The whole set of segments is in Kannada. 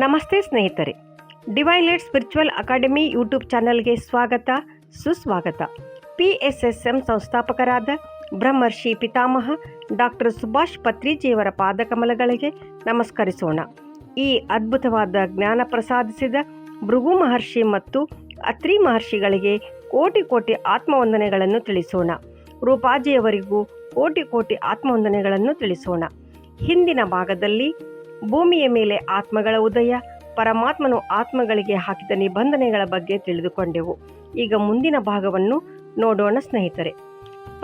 ನಮಸ್ತೆ ಸ್ನೇಹಿತರೆ, divine light spiritual academy YouTube ಚಾನಲ್ಗೆ ಸ್ವಾಗತ ಸುಸ್ವಾಗತ. PSSM ಸಂಸ್ಥಾಪಕರಾದ ಬ್ರಹ್ಮರ್ಷಿ ಪಿತಾಮಹ ಡಾಕ್ಟರ್ ಸುಭಾಷ್ ಪತ್ರಿಜಿಯವರ ಪಾದಕಮಲಗಳಿಗೆ ನಮಸ್ಕರಿಸೋಣ. ಈ ಅದ್ಭುತವಾದ ಜ್ಞಾನ ಪ್ರಸಾದಿಸಿದ ಭೃಗು ಮಹರ್ಷಿ ಮತ್ತು ಅತ್ರಿ ಮಹರ್ಷಿಗಳಿಗೆ ಕೋಟಿ ಕೋಟಿ ಆತ್ಮವಂದನೆಗಳನ್ನು ತಿಳಿಸೋಣ. ರೂಪಾಜಿಯವರಿಗೂ ಕೋಟಿ ಕೋಟಿ ಆತ್ಮವಂದನೆಗಳನ್ನು ತಿಳಿಸೋಣ. ಹಿಂದಿನ ಭಾಗದಲ್ಲಿ ಭೂಮಿಯ ಮೇಲೆ ಆತ್ಮಗಳ ಉದಯ, ಪರಮಾತ್ಮನು ಆತ್ಮಗಳಿಗೆ ಹಾಕಿದ ನಿಬಂಧನೆಗಳ ಬಗ್ಗೆ ತಿಳಿದುಕೊಂಡೆವು. ಈಗ ಮುಂದಿನ ಭಾಗವನ್ನು ನೋಡೋಣ ಸ್ನೇಹಿತರೆ.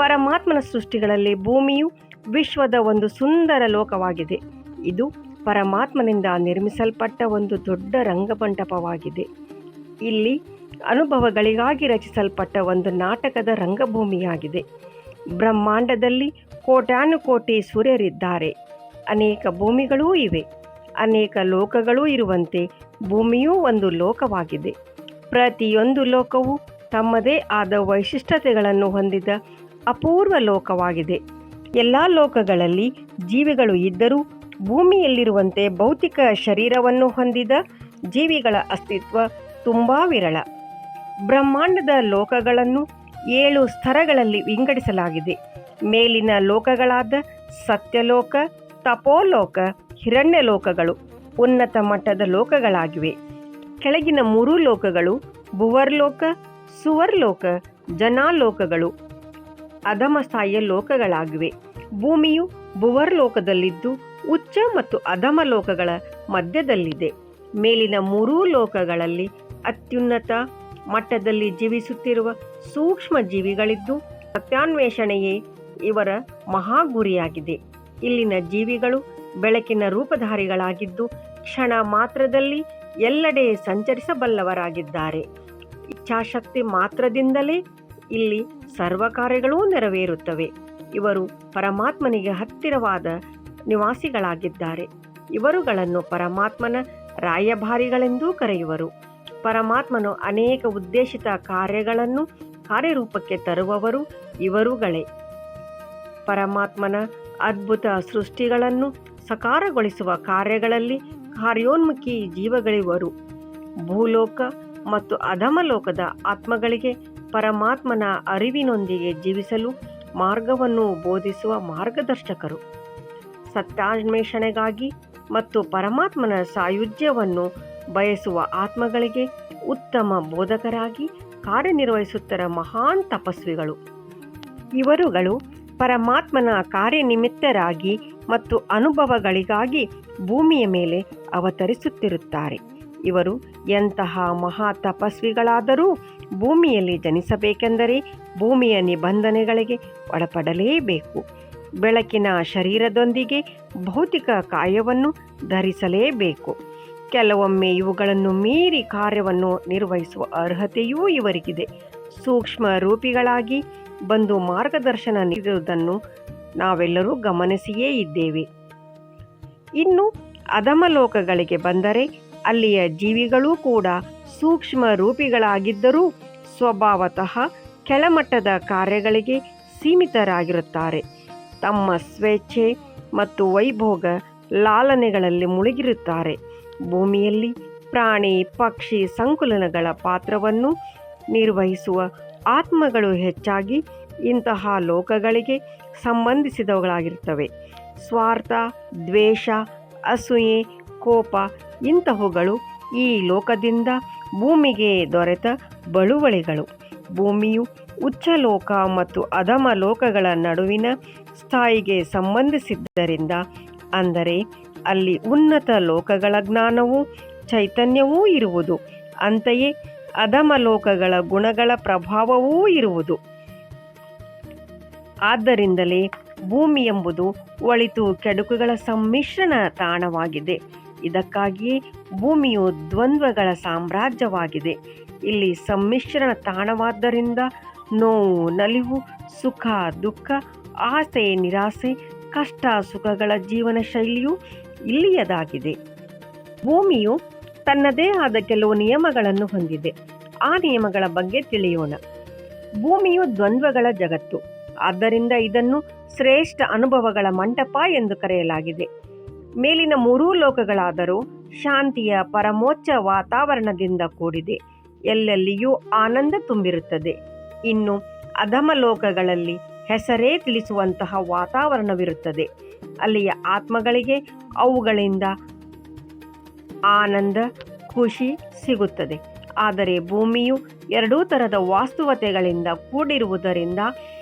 ಪರಮಾತ್ಮನ ಸೃಷ್ಟಿಗಳಲ್ಲಿ ಭೂಮಿಯು ವಿಶ್ವದ ಒಂದು ಸುಂದರ ಲೋಕವಾಗಿದೆ. ಇದು ಪರಮಾತ್ಮನಿಂದ ನಿರ್ಮಿಸಲ್ಪಟ್ಟ ಒಂದು ದೊಡ್ಡ ರಂಗಮಂಟಪವಾಗಿದೆ. ಇಲ್ಲಿ ಅನುಭವಗಳಿಗಾಗಿ ರಚಿಸಲ್ಪಟ್ಟ ಒಂದು ನಾಟಕದ ರಂಗಭೂಮಿಯಾಗಿದೆ. ಬ್ರಹ್ಮಾಂಡದಲ್ಲಿ ಕೋಟ್ಯಾನುಕೋಟಿ ಸೂರ್ಯರಿದ್ದಾರೆ. ಅನೇಕ ಭೂಮಿಗಳೂ ಇವೆ. ಅನೇಕ ಲೋಕಗಳೂ ಇರುವಂತೆ ಭೂಮಿಯೂ ಒಂದು ಲೋಕವಾಗಿದೆ. ಪ್ರತಿಯೊಂದು ಲೋಕವು ತಮ್ಮದೇ ಆದ ವೈಶಿಷ್ಟ್ಯತೆಗಳನ್ನು ಹೊಂದಿದ ಅಪೂರ್ವ ಲೋಕವಾಗಿದೆ. ಎಲ್ಲ ಲೋಕಗಳಲ್ಲಿ ಜೀವಿಗಳು ಇದ್ದರೂ ಭೂಮಿಯಲ್ಲಿರುವಂತೆ ಭೌತಿಕ ಶರೀರವನ್ನು ಹೊಂದಿದ ಜೀವಿಗಳ ಅಸ್ತಿತ್ವ ತುಂಬ ವಿರಳ. ಬ್ರಹ್ಮಾಂಡದ ಲೋಕಗಳನ್ನು 7 ಸ್ತರಗಳಲ್ಲಿ ವಿಂಗಡಿಸಲಾಗಿದೆ. ಮೇಲಿನ ಲೋಕಗಳಾದ ಸತ್ಯಲೋಕ, ತಪೋಲೋಕ, ಹಿರಣ್ಯ ಲೋಕಗಳು ಉನ್ನತ ಮಟ್ಟದ ಲೋಕಗಳಾಗಿವೆ. ಕೆಳಗಿನ 3 ಲೋಕಗಳು ಭುವರ್ಲೋಕ, ಸುವರ್ಲೋಕ, ಜನಾಲೋಕಗಳು ಅಧಮಸ್ಥಾಯಿಯ ಲೋಕಗಳಾಗಿವೆ. ಭೂಮಿಯು ಭುವರ್ಲೋಕದಲ್ಲಿದ್ದು ಉಚ್ಚ ಮತ್ತು ಅಧಮ ಲೋಕಗಳ ಮಧ್ಯದಲ್ಲಿದೆ. ಮೇಲಿನ 3 ಲೋಕಗಳಲ್ಲಿ ಅತ್ಯುನ್ನತ ಮಟ್ಟದಲ್ಲಿ ಜೀವಿಸುತ್ತಿರುವ ಸೂಕ್ಷ್ಮ ಜೀವಿಗಳಿದ್ದು ಸತ್ಯಾನ್ವೇಷಣೆಯೇ ಇವರ ಮಹಾಗುರಿಯಾಗಿದೆ. ಇಲ್ಲಿನ ಜೀವಿಗಳು ಬೆಳಕಿನ ರೂಪಧಾರಿಗಳಾಗಿದ್ದು ಕ್ಷಣ ಮಾತ್ರದಲ್ಲಿ ಎಲ್ಲೆಡೆ ಸಂಚರಿಸಬಲ್ಲವರಾಗಿದ್ದಾರೆ. ಇಚ್ಛಾಶಕ್ತಿ ಮಾತ್ರದಿಂದಲೇ ಇಲ್ಲಿ ಸರ್ವ ಕಾರ್ಯಗಳೂ ನೆರವೇರುತ್ತವೆ. ಇವರು ಪರಮಾತ್ಮನಿಗೆ ಹತ್ತಿರವಾದ ನಿವಾಸಿಗಳಾಗಿದ್ದಾರೆ. ಇವರುಗಳನ್ನು ಪರಮಾತ್ಮನ ರಾಯಭಾರಿಗಳೆಂದೂ ಕರೆಯುವರು. ಪರಮಾತ್ಮನು ಅನೇಕ ಉದ್ದೇಶಿತ ಕಾರ್ಯಗಳನ್ನು ಕಾರ್ಯರೂಪಕ್ಕೆ ತರುವವರು ಇವರುಗಳೇ. ಪರಮಾತ್ಮನ ಅದ್ಭುತ ಸೃಷ್ಟಿಗಳನ್ನು ಸಕಾರಗೊಳಿಸುವ ಕಾರ್ಯಗಳಲ್ಲಿ ಕಾರ್ಯೋನ್ಮುಖಿ ಜೀವಗಳಿವರು. ಭೂಲೋಕ ಮತ್ತು ಅಧಮಲೋಕದ ಆತ್ಮಗಳಿಗೆ ಪರಮಾತ್ಮನ ಅರಿವಿನೊಂದಿಗೆ ಜೀವಿಸಲು ಮಾರ್ಗವನ್ನು ಬೋಧಿಸುವ ಮಾರ್ಗದರ್ಶಕರು. ಸತ್ಯಾನ್ವೇಷಣೆಗಾಗಿ ಮತ್ತು ಪರಮಾತ್ಮನ ಸಾಯುಜ್ಯವನ್ನು ಬಯಸುವ ಆತ್ಮಗಳಿಗೆ ಉತ್ತಮ ಬೋಧಕರಾಗಿ ಕಾರ್ಯನಿರ್ವಹಿಸುತ್ತಿರುವ ಮಹಾನ್ ತಪಸ್ವಿಗಳು. ಇವರುಗಳು ಪರಮಾತ್ಮನ ಕಾರ್ಯನಿಮಿತ್ತರಾಗಿ ಮತ್ತು ಅನುಭವಗಳಿಗಾಗಿ ಭೂಮಿಯ ಮೇಲೆ ಅವತರಿಸುತ್ತಿರುತ್ತಾರೆ. ಇವರು ಎಂತಹ ಮಹಾ ತಪಸ್ವಿಗಳಾದರೂ ಭೂಮಿಯಲ್ಲಿ ಜನಿಸಬೇಕೆಂದರೆ ಭೂಮಿಯ ನಿಬಂಧನೆಗಳಿಗೆ ಒಳಪಡಲೇಬೇಕು. ಬೆಳಕಿನ ಶರೀರದೊಂದಿಗೆ ಭೌತಿಕ ಕಾಯವನ್ನು ಧರಿಸಲೇಬೇಕು. ಕೆಲವೊಮ್ಮೆ ಇವುಗಳನ್ನು ಮೀರಿ ಕಾರ್ಯವನ್ನು ನಿರ್ವಹಿಸುವ ಅರ್ಹತೆಯೂ ಇವರಿಗಿದೆ. ಸೂಕ್ಷ್ಮ ರೂಪಿಗಳಾಗಿ ಬಂದು ಮಾರ್ಗದರ್ಶನ ನೀಡುವುದನ್ನು ನಾವೆಲ್ಲರೂ ಗಮನಿಸಿಯೇ ಇದ್ದೇವೆ. ಇನ್ನು ಅಧಮಲೋಕಗಳಿಗೆ ಬಂದರೆ ಅಲ್ಲಿಯ ಜೀವಿಗಳೂ ಕೂಡ ಸೂಕ್ಷ್ಮ ರೂಪಿಗಳಾಗಿದ್ದರೂ ಸ್ವಭಾವತಃ ಕೆಳಮಟ್ಟದ ಕಾರ್ಯಗಳಿಗೆ ಸೀಮಿತರಾಗಿರುತ್ತಾರೆ. ತಮ್ಮ ಸ್ವೇಚ್ಛೆ ಮತ್ತು ವೈಭೋಗ ಲಾಲನೆಗಳಲ್ಲಿ ಮುಳುಗಿರುತ್ತಾರೆ. ಭೂಮಿಯಲ್ಲಿ ಪ್ರಾಣಿ ಪಕ್ಷಿ ಸಂಕುಲನಗಳ ಪಾತ್ರವನ್ನು ನಿರ್ವಹಿಸುವ ಆತ್ಮಗಳು ಹೆಚ್ಚಾಗಿ ಇಂತಹ ಲೋಕಗಳಿಗೆ ಸಂಬಂಧಿಸಿದವುಗಳಾಗಿರ್ತವೆ. ಸ್ವಾರ್ಥ, ದ್ವೇಷ, ಅಸೂಯೆ, ಕೋಪ ಇಂತಹವುಗಳು ಈ ಲೋಕದಿಂದ ಭೂಮಿಗೆ ದೊರೆತ ಬಳುವಳಿಗಳು. ಭೂಮಿಯು ಉಚ್ಚಲೋಕ ಮತ್ತು ಅಧಮ ಲೋಕಗಳ ನಡುವಿನ ಸ್ಥಾಯಿಗೆ ಸಂಬಂಧಿಸಿದ್ದರಿಂದ, ಅಂದರೆ ಅಲ್ಲಿ ಉನ್ನತ ಲೋಕಗಳ ಜ್ಞಾನವೂ ಚೈತನ್ಯವೂ ಇರುವುದು, ಅಂತೆಯೇ ಅಧಮ ಲೋಕಗಳ ಗುಣಗಳ ಪ್ರಭಾವವೂ ಇರುವುದು. ಆದ್ದರಿಂದಲೇ ಭೂಮಿ ಎಂಬುದು ಒಳಿತು ಕೆಡುಕುಗಳ ಸಮ್ಮಿಶ್ರಣ ತಾಣವಾಗಿದೆ. ಇದಕ್ಕಾಗಿಯೇ ಭೂಮಿಯು ದ್ವಂದ್ವಗಳ ಸಾಮ್ರಾಜ್ಯವಾಗಿದೆ. ಇಲ್ಲಿ ಸಮ್ಮಿಶ್ರಣ ತಾಣವಾದ್ದರಿಂದ ನೋವು ನಲಿವು, ಸುಖ ದುಃಖ, ಆಸೆ ನಿರಾಸೆ, ಕಷ್ಟ ಸುಖಗಳ ಜೀವನ ಶೈಲಿಯು ಇಲ್ಲಿಯದಾಗಿದೆ. ಭೂಮಿಯು ತನ್ನದೇ ಆದ ಕೆಲವು ನಿಯಮಗಳನ್ನು ಹೊಂದಿದೆ. ಆ ನಿಯಮಗಳ ಬಗ್ಗೆ ತಿಳಿಯೋಣ. ಭೂಮಿಯು ದ್ವಂದ್ವಗಳ ಜಗತ್ತು. ಆದ್ದರಿಂದ ಇದನ್ನು ಶ್ರೇಷ್ಠ ಅನುಭವಗಳ ಮಂಟಪ ಎಂದು ಕರೆಯಲಾಗಿದೆ. ಮೇಲಿನ 3 ಲೋಕಗಳಾದರೂ ಶಾಂತಿಯ ಪರಮೋಚ್ಚ ವಾತಾವರಣದಿಂದ ಕೂಡಿದೆ. ಎಲ್ಲೆಲ್ಲಿಯೂ ಆನಂದ ತುಂಬಿರುತ್ತದೆ. ಇನ್ನು ಅಧಮ ಲೋಕಗಳಲ್ಲಿ ಹೆಸರೇ ತಿಳಿಸುವಂತಹ ವಾತಾವರಣವಿರುತ್ತದೆ. ಅಲ್ಲಿಯ ಆತ್ಮಗಳಿಗೆ ಅವುಗಳಿಂದ ಆನಂದ, ಖುಷಿ ಸಿಗುತ್ತದೆ. ಆದರೆ ಭೂಮಿಯು ಎರಡೂ ಥರದ ವಾಸ್ತವತೆಗಳಿಂದ ಕೂಡಿರುವುದರಿಂದ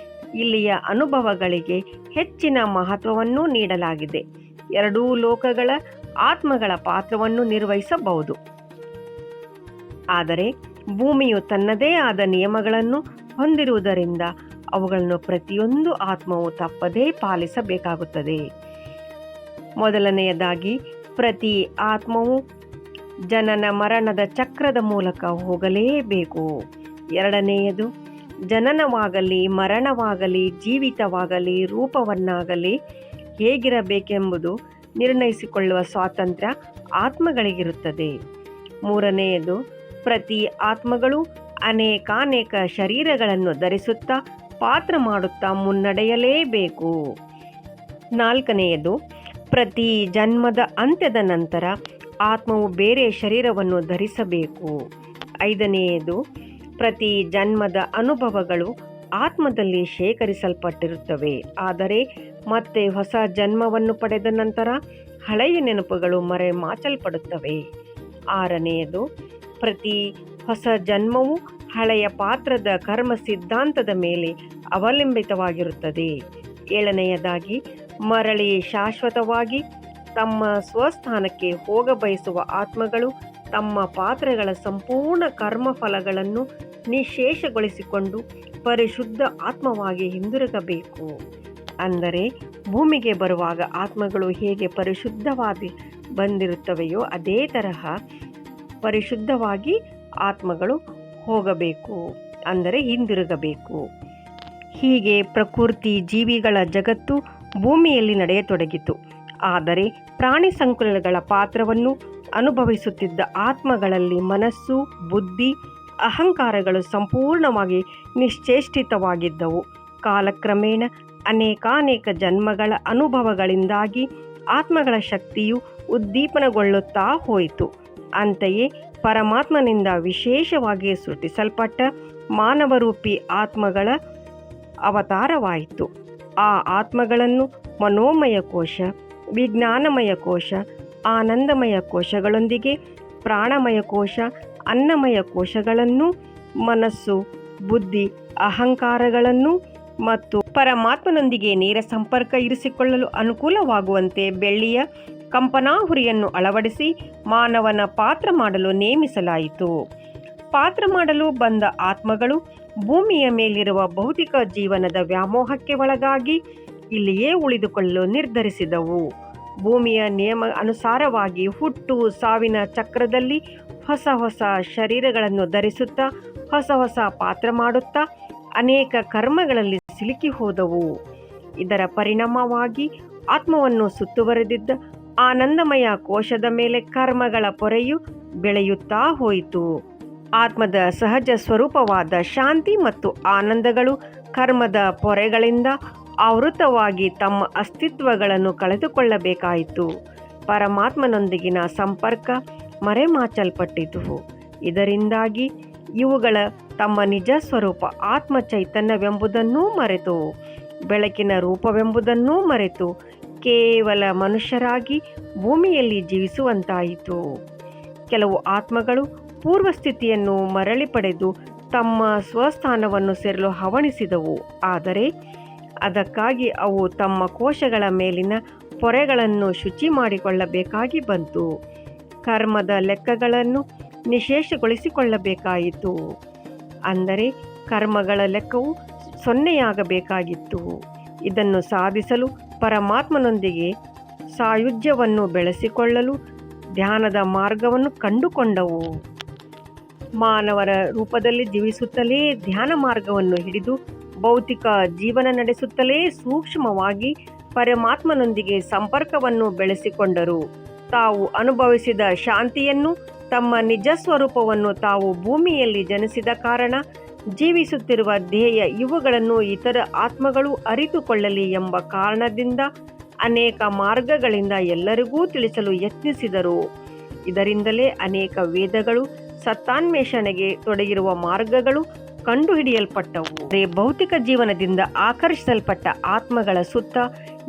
ಇಲ್ಲಿಯ ಅನುಭವಗಳಿಗೆ ಹೆಚ್ಚಿನ ಮಹತ್ವವನ್ನು ನೀಡಲಾಗಿದೆ. ಎರಡೂ ಲೋಕಗಳ ಆತ್ಮಗಳ ಪಾತ್ರವನ್ನು ನಿರ್ವಹಿಸಬಹುದು. ಆದರೆ ಭೂಮಿಯು ತನ್ನದೇ ಆದ ನಿಯಮಗಳನ್ನು ಹೊಂದಿರುವುದರಿಂದ ಅವುಗಳನ್ನು ಪ್ರತಿಯೊಂದು ಆತ್ಮವು ತಪ್ಪದೇ ಪಾಲಿಸಬೇಕಾಗುತ್ತದೆ. ಮೊದಲನೆಯದಾಗಿ, ಪ್ರತಿ ಆತ್ಮವು ಜನನ ಮರಣದ ಚಕ್ರದ ಮೂಲಕ ಹೋಗಲೇಬೇಕು. ಎರಡನೆಯದು, ಜನನವಾಗಲಿ ಮರಣವಾಗಲಿ ಜೀವಿತವಾಗಲಿ ರೂಪವನ್ನಾಗಲಿ ಹೇಗಿರಬೇಕೆಂಬುದು ನಿರ್ಣಯಿಸಿಕೊಳ್ಳುವ ಸ್ವಾತಂತ್ರ್ಯ ಆತ್ಮಗಳಿಗಿರುತ್ತದೆ. ಮೂರನೆಯದು, ಪ್ರತಿ ಆತ್ಮಗಳು ಅನೇಕಾನೇಕ ಶರೀರಗಳನ್ನು ಧರಿಸುತ್ತಾ ಪಾತ್ರ ಮಾಡುತ್ತಾ ಮುನ್ನಡೆಯಲೇಬೇಕು. ನಾಲ್ಕನೆಯದು, ಪ್ರತಿ ಜನ್ಮದ ಅಂತ್ಯದ ನಂತರ ಆತ್ಮವು ಬೇರೆ ಶರೀರವನ್ನು ಧರಿಸಬೇಕು. ಐದನೆಯದು, ಪ್ರತಿ ಜನ್ಮದ ಅನುಭವಗಳು ಆತ್ಮದಲ್ಲಿ ಶೇಖರಿಸಲ್ಪಟ್ಟಿರುತ್ತವೆ. ಆದರೆ ಮತ್ತೆ ಹೊಸ ಜನ್ಮವನ್ನು ಪಡೆದ ನಂತರ ಹಳೆಯ ನೆನಪುಗಳು ಮರೆಮಾಚಲ್ಪಡುತ್ತವೆ. ಆರನೆಯದು, ಪ್ರತಿ ಹೊಸ ಜನ್ಮವು ಹಳೆಯ ಪಾತ್ರದ ಕರ್ಮ ಸಿದ್ಧಾಂತದ ಮೇಲೆ ಅವಲಂಬಿತವಾಗಿರುತ್ತದೆ. ಏಳನೆಯದಾಗಿ, ಮರಳಿ ಶಾಶ್ವತವಾಗಿ ತಮ್ಮ ಸ್ವಸ್ಥಾನಕ್ಕೆ ಹೋಗಬಯಸುವ ಆತ್ಮಗಳು ತಮ್ಮ ಪಾತ್ರಗಳ ಸಂಪೂರ್ಣ ಕರ್ಮಫಲಗಳನ್ನು ನಿಶೇಷಗೊಳಿಸಿಕೊಂಡು ಪರಿಶುದ್ಧ ಆತ್ಮವಾಗಿ ಹಿಂದಿರುಗಬೇಕು. ಅಂದರೆ ಭೂಮಿಗೆ ಬರುವಾಗ ಆತ್ಮಗಳು ಹೇಗೆ ಪರಿಶುದ್ಧವಾಗಿ ಬಂದಿರುತ್ತವೆಯೋ ಅದೇ ತರಹ ಪರಿಶುದ್ಧವಾಗಿ ಆತ್ಮಗಳು ಹೋಗಬೇಕು, ಅಂದರೆ ಹಿಂದಿರುಗಬೇಕು. ಹೀಗೆ ಪ್ರಕೃತಿ ಜೀವಿಗಳ ಜಗತ್ತು ಭೂಮಿಯಲ್ಲಿ ನಡೆಯತೊಡಗಿತು. ಆದರೆ ಪ್ರಾಣಿ ಸಂಕುಲಗಳ ಪಾತ್ರವನ್ನು ಅನುಭವಿಸುತ್ತಿದ್ದ ಆತ್ಮಗಳಲ್ಲಿ ಮನಸ್ಸು, ಬುದ್ಧಿ, ಅಹಂಕಾರಗಳು ಸಂಪೂರ್ಣವಾಗಿ ನಿಶ್ಚೇಷ್ಟಿತವಾಗಿದ್ದವು. ಕಾಲಕ್ರಮೇಣ ಅನೇಕಾನೇಕ ಜನ್ಮಗಳ ಅನುಭವಗಳಿಂದಾಗಿ ಆತ್ಮಗಳ ಶಕ್ತಿಯು ಉದ್ದೀಪನಗೊಳ್ಳುತ್ತಾ ಹೋಯಿತು. ಅಂತೆಯೇ ಪರಮಾತ್ಮನಿಂದ ವಿಶೇಷವಾಗಿ ಸೃಷ್ಟಿಸಲ್ಪಟ್ಟ ಮಾನವರೂಪಿ ಆತ್ಮಗಳ ಅವತಾರವಾಯಿತು. ಆ ಆತ್ಮಗಳನ್ನು ಮನೋಮಯ ಕೋಶ, ವಿಜ್ಞಾನಮಯ ಕೋಶ, ಆನಂದಮಯ ಕೋಶಗಳೊಂದಿಗೆ ಪ್ರಾಣಮಯ ಕೋಶ, ಅನ್ನಮಯ ಕೋಶಗಳನ್ನು, ಮನಸ್ಸು, ಬುದ್ಧಿ, ಅಹಂಕಾರಗಳನ್ನು ಮತ್ತು ಪರಮಾತ್ಮನೊಂದಿಗೆ ನೇರ ಸಂಪರ್ಕ ಇರಿಸಿಕೊಳ್ಳಲು ಅನುಕೂಲವಾಗುವಂತೆ ಬೆಳ್ಳಿಯ ಕಂಪನಾಹುರಿಯನ್ನು ಅಳವಡಿಸಿ ಮಾನವನ ಪಾತ್ರ ಮಾಡಲು ನೇಮಿಸಲಾಯಿತು. ಪಾತ್ರ ಮಾಡಲು ಬಂದ ಆತ್ಮಗಳು ಭೂಮಿಯ ಮೇಲಿರುವ ಭೌತಿಕ ಜೀವನದ ವ್ಯಾಮೋಹಕ್ಕೆ ಒಳಗಾಗಿ ಇಲ್ಲಿಯೇ ಉಳಿದುಕೊಳ್ಳಲು ನಿರ್ಧರಿಸಿದವು. ಭೂಮಿಯ ನಿಯಮ ಅನುಸಾರವಾಗಿ ಹುಟ್ಟು ಸಾವಿನ ಚಕ್ರದಲ್ಲಿ ಹೊಸ ಹೊಸ ಶರೀರಗಳನ್ನು ಧರಿಸುತ್ತಾ ಹೊಸ ಹೊಸ ಪಾತ್ರ ಮಾಡುತ್ತಾ ಅನೇಕ ಕರ್ಮಗಳಲ್ಲಿ ಸಿಲುಕಿ ಹೋದವು. ಇದರ ಪರಿಣಾಮವಾಗಿ ಆತ್ಮವನ್ನು ಸುತ್ತುವರೆದಿದ್ದ ಆನಂದಮಯ ಕೋಶದ ಮೇಲೆ ಕರ್ಮಗಳ ಪೊರೆಯು ಬೆಳೆಯುತ್ತಾ ಹೋಯಿತು. ಆತ್ಮದ ಸಹಜ ಸ್ವರೂಪವಾದ ಶಾಂತಿ ಮತ್ತು ಆನಂದಗಳು ಕರ್ಮದ ಪೊರೆಗಳಿಂದ ಆವೃತವಾಗಿ ತಮ್ಮ ಅಸ್ತಿತ್ವಗಳನ್ನು ಕಳೆದುಕೊಳ್ಳಬೇಕಾಯಿತು. ಪರಮಾತ್ಮನೊಂದಿಗಿನ ಸಂಪರ್ಕ ಮರೆಮಾಚಲ್ಪಟ್ಟಿತು. ಇದರಿಂದಾಗಿ ಇವುಗಳ ತಮ್ಮ ನಿಜ ಸ್ವರೂಪ ಆತ್ಮ ಚೈತನ್ಯವೆಂಬುದನ್ನೂ ಮರೆತು, ಬೆಳಕಿನ ರೂಪವೆಂಬುದನ್ನೂ ಮರೆತು ಕೇವಲ ಮನುಷ್ಯರಾಗಿ ಭೂಮಿಯಲ್ಲಿ ಜೀವಿಸುವಂತಾಯಿತು. ಕೆಲವು ಆತ್ಮಗಳು ಪೂರ್ವಸ್ಥಿತಿಯನ್ನು ಮರಳಿ ಪಡೆದು ತಮ್ಮ ಸ್ವಸ್ಥಾನವನ್ನು ಸೇರಲು ಹವಣಿಸಿದವು. ಆದರೆ ಅದಕ್ಕಾಗಿ ಅವು ತಮ್ಮ ಕೋಶಗಳ ಮೇಲಿನ ಪೊರೆಗಳನ್ನು ಶುಚಿ ಮಾಡಿಕೊಳ್ಳಬೇಕಾಗಿ ಬಂತು. ಕರ್ಮದ ಲೆಕ್ಕಗಳನ್ನು ನಿಶೇಷಗೊಳಿಸಿಕೊಳ್ಳಬೇಕಾಯಿತು. ಅಂದರೆ ಕರ್ಮಗಳ ಲೆಕ್ಕವು ಸೊನ್ನೆಯಾಗಬೇಕಾಗಿತ್ತು. ಇದನ್ನು ಸಾಧಿಸಲು ಪರಮಾತ್ಮನೊಂದಿಗೆ ಸಾಯುಜ್ಯವನ್ನು ಬೆಳೆಸಿಕೊಳ್ಳಲು ಧ್ಯಾನದ ಮಾರ್ಗವನ್ನು ಕಂಡುಕೊಂಡವು. ಮಾನವರ ರೂಪದಲ್ಲಿ ಜೀವಿಸುತ್ತಲೇ ಧ್ಯಾನ ಮಾರ್ಗವನ್ನು ಹಿಡಿದು ಭೌತಿಕ ಜೀವನ ನಡೆಸುತ್ತಲೇ ಸೂಕ್ಷ್ಮವಾಗಿ ಪರಮಾತ್ಮನೊಂದಿಗೆ ಸಂಪರ್ಕವನ್ನು ಬೆಳೆಸಿಕೊಂಡರು. ತಾವು ಅನುಭವಿಸಿದ ಶಾಂತಿಯನ್ನು, ತಮ್ಮ ನಿಜ ಸ್ವರೂಪವನ್ನು ತಾವು ಭೂಮಿಯಲ್ಲಿ ಜನಿಸಿದ ಕಾರಣ ಜೀವಿಸುತ್ತಿರುವ ಧ್ಯೇಯ ಇವುಗಳನ್ನು ಇತರ ಆತ್ಮಗಳು ಅರಿತುಕೊಳ್ಳಲಿ ಎಂಬ ಕಾರಣದಿಂದ ಅನೇಕ ಮಾರ್ಗಗಳಿಂದ ಎಲ್ಲರಿಗೂ ತಿಳಿಸಲು ಯತ್ನಿಸಿದರು. ಇದರಿಂದಲೇ ಅನೇಕ ವೇದಗಳು ಸತ್ತಾನ್ವೇಷಣೆಗೆ ತೊಡಗಿರುವ ಮಾರ್ಗಗಳು ಕಂಡುಹಿಡಿಯಲ್ಪಟ್ಟವು. ಭೌತಿಕ ಜೀವನದಿಂದ ಆಕರ್ಷಿಸಲ್ಪಟ್ಟ ಆತ್ಮಗಳ ಸುತ್ತ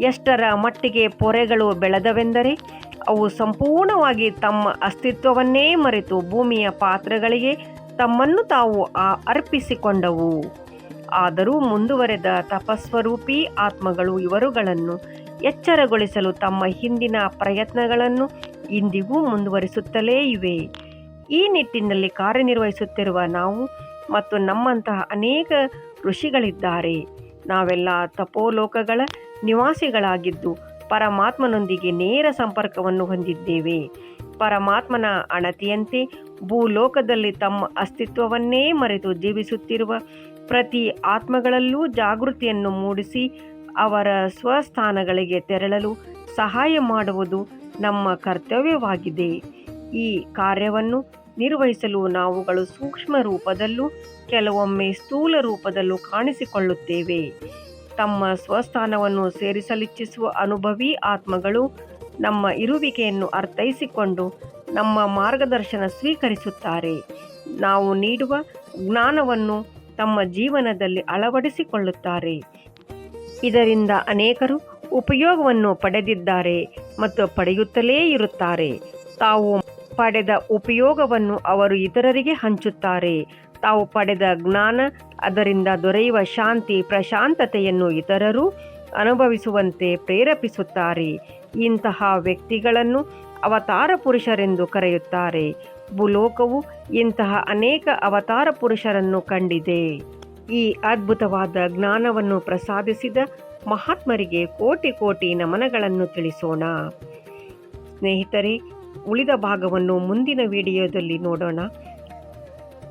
ಎಷ್ಟರ ಮಟ್ಟಿಗೆ ಪೊರೆಗಳು ಬೆಳೆದವೆಂದರೆ ಅವು ಸಂಪೂರ್ಣವಾಗಿ ತಮ್ಮ ಅಸ್ತಿತ್ವವನ್ನೇ ಮರೆತು ಭೂಮಿಯ ಪಾತ್ರಗಳಿಗೆ ತಮ್ಮನ್ನು ತಾವು ಅರ್ಪಿಸಿಕೊಂಡವು. ಆದರೂ ಮುಂದುವರೆದ ತಪಸ್ವರೂಪಿ ಆತ್ಮಗಳು ಇವರುಗಳನ್ನು ಎಚ್ಚರಗೊಳಿಸಲು ತಮ್ಮ ಹಿಂದಿನ ಪ್ರಯತ್ನಗಳನ್ನು ಇಂದಿಗೂ ಮುಂದುವರಿಸುತ್ತಲೇ ಇವೆ. ಈ ನಿಟ್ಟಿನಲ್ಲಿ ಕಾರ್ಯನಿರ್ವಹಿಸುತ್ತಿರುವ ನಾವು ಮತ್ತು ನಮ್ಮಂತಹ ಅನೇಕ ಋಷಿಗಳಿದ್ದಾರೆ. ನಾವೆಲ್ಲ ತಪೋಲೋಕಗಳ ನಿವಾಸಿಗಳಾಗಿದ್ದು ಪರಮಾತ್ಮನೊಂದಿಗೆ ನೇರ ಸಂಪರ್ಕವನ್ನು ಹೊಂದಿದ್ದೇವೆ. ಪರಮಾತ್ಮನ ಅಣತಿಯಂತೆ ಭೂಲೋಕದಲ್ಲಿ ತಮ್ಮ ಅಸ್ತಿತ್ವವನ್ನೇ ಮರೆತು ಜೀವಿಸುತ್ತಿರುವ ಪ್ರತಿ ಆತ್ಮಗಳಲ್ಲೂ ಜಾಗೃತಿಯನ್ನು ಮೂಡಿಸಿ ಅವರ ಸ್ವಸ್ಥಾನಗಳಿಗೆ ತೆರಳಲು ಸಹಾಯ ಮಾಡುವುದು ನಮ್ಮ ಕರ್ತವ್ಯವಾಗಿದೆ. ಈ ಕಾರ್ಯವನ್ನು ನಿರ್ವಹಿಸಲು ನಾವುಗಳು ಸೂಕ್ಷ್ಮ ರೂಪದಲ್ಲೂ ಕೆಲವೊಮ್ಮೆ ಸ್ಥೂಲ ರೂಪದಲ್ಲೂ ಕಾಣಿಸಿಕೊಳ್ಳುತ್ತೇವೆ. ತಮ್ಮ ಸ್ವಸ್ಥಾನವನ್ನು ಸೇರಿಸಲಿಚ್ಛಿಸುವ ಅನುಭವಿ ಆತ್ಮಗಳು ನಮ್ಮ ಇರುವಿಕೆಯನ್ನು ಅರ್ಥೈಸಿಕೊಂಡು ನಮ್ಮ ಮಾರ್ಗದರ್ಶನ ಸ್ವೀಕರಿಸುತ್ತಾರೆ. ನಾವು ನೀಡುವ ಜ್ಞಾನವನ್ನು ತಮ್ಮ ಜೀವನದಲ್ಲಿ ಅಳವಡಿಸಿಕೊಳ್ಳುತ್ತಾರೆ. ಇದರಿಂದ ಅನೇಕರು ಉಪಯೋಗವನ್ನು ಪಡೆದಿದ್ದಾರೆ ಮತ್ತು ಪಡೆಯುತ್ತಲೇ ಇರುತ್ತಾರೆ. ತಾವು ಪಡೆದ ಉಪಯೋಗವನ್ನು ಅವರು ಇತರರಿಗೆ ಹಂಚುತ್ತಾರೆ. ತಾವು ಪಡೆದ ಜ್ಞಾನ, ಅದರಿಂದ ದೊರೆಯುವ ಶಾಂತಿ, ಪ್ರಶಾಂತತೆಯನ್ನು ಇತರರು ಅನುಭವಿಸುವಂತೆ ಪ್ರೇರೇಪಿಸುತ್ತಾರೆ. ಇಂತಹ ವ್ಯಕ್ತಿಗಳನ್ನು ಅವತಾರ ಪುರುಷರೆಂದು ಕರೆಯುತ್ತಾರೆ. ಭೂಲೋಕವು ಇಂತಹ ಅನೇಕ ಅವತಾರ ಪುರುಷರನ್ನು ಕಂಡಿದೆ. ಈ ಅದ್ಭುತವಾದ ಜ್ಞಾನವನ್ನು ಪ್ರಸಾದಿಸಿದ ಮಹಾತ್ಮರಿಗೆ ಕೋಟಿ ಕೋಟಿ ನಮನಗಳನ್ನು ತಿಳಿಸೋಣ. ಸ್ನೇಹಿತರೆ, ಉಳಿದ ಭಾಗವನ್ನು ಮುಂದಿನ ವಿಡಿಯೋದಲ್ಲಿ ನೋಡೋಣ.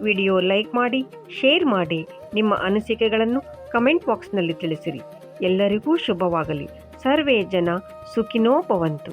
ವಿಡಿಯೋ ಲೈಕ್ ಮಾಡಿ, ಶೇರ್ ಮಾಡಿ, ನಿಮ್ಮ ಅನಿಸಿಕೆಗಳನ್ನು ಕಮೆಂಟ್ ಬಾಕ್ಸ್ನಲ್ಲಿ ತಿಳಿಸಿರಿ. ಎಲ್ಲರಿಗೂ ಶುಭವಾಗಲಿ. ಸರ್ವೇ ಜನ ಸುಖಿನೋ ಭವಂತು.